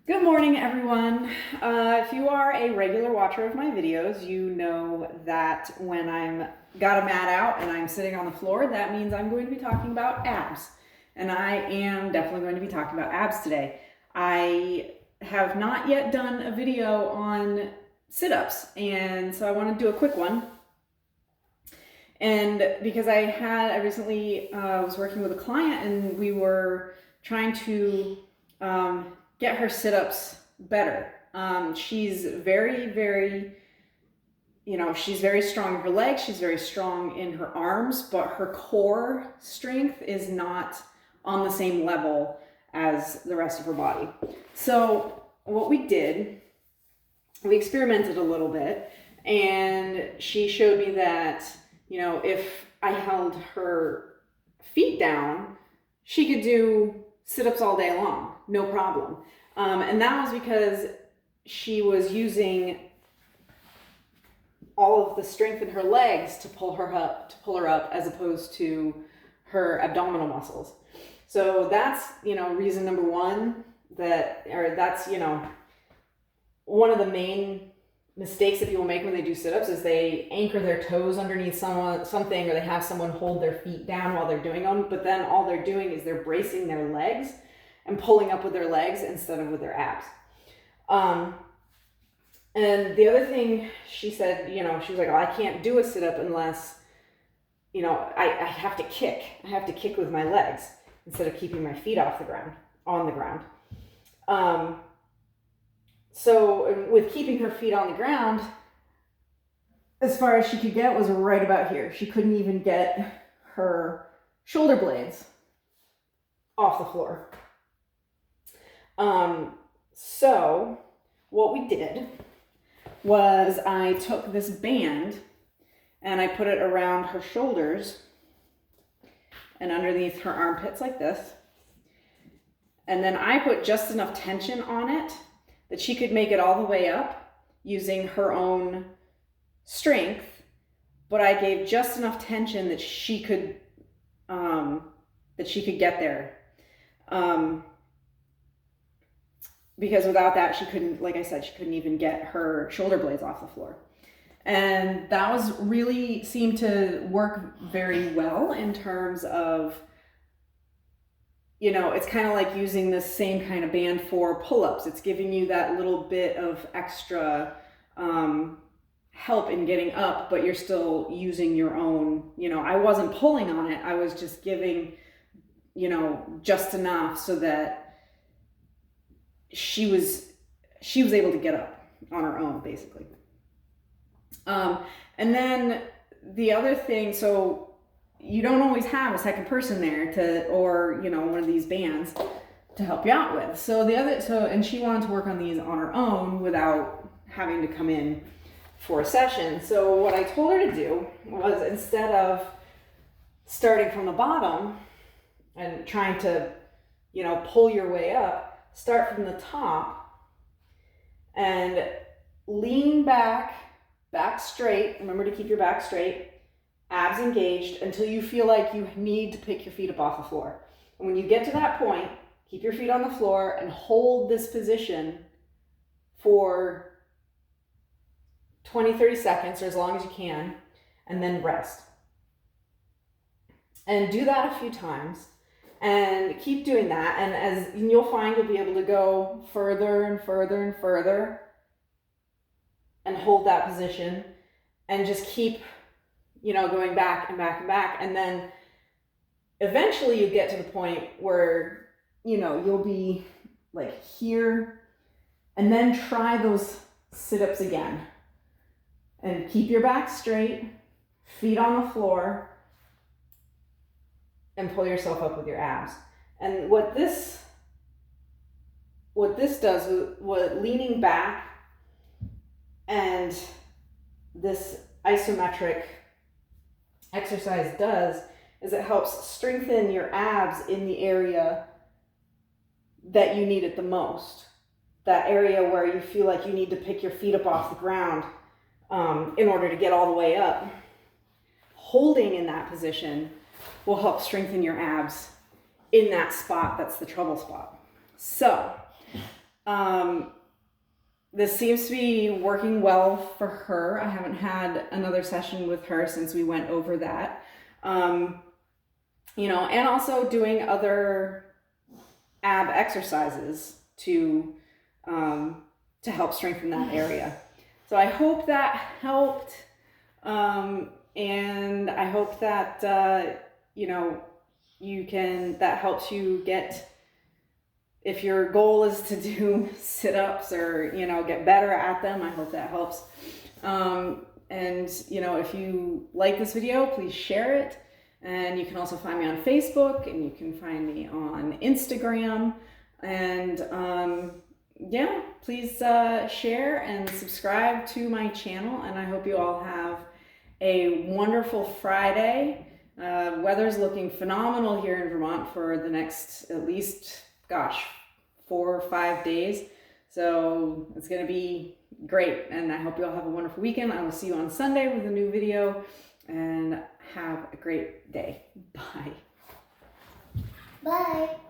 Good morning, everyone. If you are a regular watcher of my videos, you know that when I'm got a mat out and I'm sitting on the floor, that means I'm going to be talking about abs. And I am definitely going to be talking about abs today. I have not yet done a video on sit-ups, and so I want to do a quick one. And because I recently was working with a client and we were trying to get her sit-ups better. She's very, she's very strong in her legs. She's very strong in her arms, but her core strength is not on the same level as the rest of her body. So what we did, we experimented a little bit, and she showed me that, if I held her feet down, she could do sit-ups all day long, no problem. And that was because she was using all of the strength in her legs to pull her up, as opposed to her abdominal muscles. So that's, reason number one, that's one of the main mistakes that people make when they do sit-ups is they anchor their toes underneath something, or they have someone hold their feet down while they're doing them, but then all they're doing is they're bracing their legs and pulling up with their legs instead of with their abs. And the other thing she said, she was like, oh, I can't do a sit-up unless, I have to kick. I have to kick with my legs instead of keeping my feet on the ground. So with keeping her feet on the ground, as far as she could get was right about here. She couldn't even get her shoulder blades off the floor. So what we did was I took this band and I put it around her shoulders and underneath her armpits like this. And then I put just enough tension on it that she could make it all the way up using her own strength, but I gave just enough tension that she could get there. Because without that, she couldn't, like I said, she couldn't even get her shoulder blades off the floor. And that seemed to work very well in terms of, it's kind of like using the same kind of band for pull-ups. It's giving you that little bit of extra help in getting up, but you're still using your own, I wasn't pulling on it. I was just giving, just enough so that she was able to get up on her own, basically. And then the other thing, so you don't always have a second person there or one of these bands to help you out with. And she wanted to work on these on her own without having to come in for a session. So what I told her to do was, instead of starting from the bottom and trying to, pull your way up, start from the top and lean back straight. Remember to keep your back straight, abs engaged, until you feel like you need to pick your feet up off the floor. And when you get to that point, keep your feet on the floor and hold this position for 20, 30 seconds, or as long as you can, and then rest. And do that a few times. And keep doing that, and you'll find you'll be able to go further and further and further and hold that position and just keep, going back and back and back. And then eventually you get to the point where, you'll be like here, and then try those sit-ups again. And keep your back straight, feet on the floor, and pull yourself up with your abs. And what this does, what leaning back and this isometric exercise does, is it helps strengthen your abs in the area that you need it the most. That area where you feel like you need to pick your feet up off the ground in order to get all the way up. Holding in that position will help strengthen your abs in that spot that's the trouble spot. So This seems to be working well for her. I haven't had another session with her since we went over that. You know, and also doing other ab exercises to help strengthen that area. So I hope that helped, and I hope that you know, that helps you get, if your goal is to do sit-ups or, you know, get better at them. I hope that helps. And you know, if you like this video, please share it. And you can also find me on Facebook, and you can find me on Instagram. And yeah, please share and subscribe to my channel. And I hope you all have a wonderful Friday. Weather's looking phenomenal here in Vermont for the next, at least, gosh, 4 or 5 days. So it's going to be great. And I hope you all have a wonderful weekend. I will see you on Sunday with a new video. And have a great day. Bye. Bye.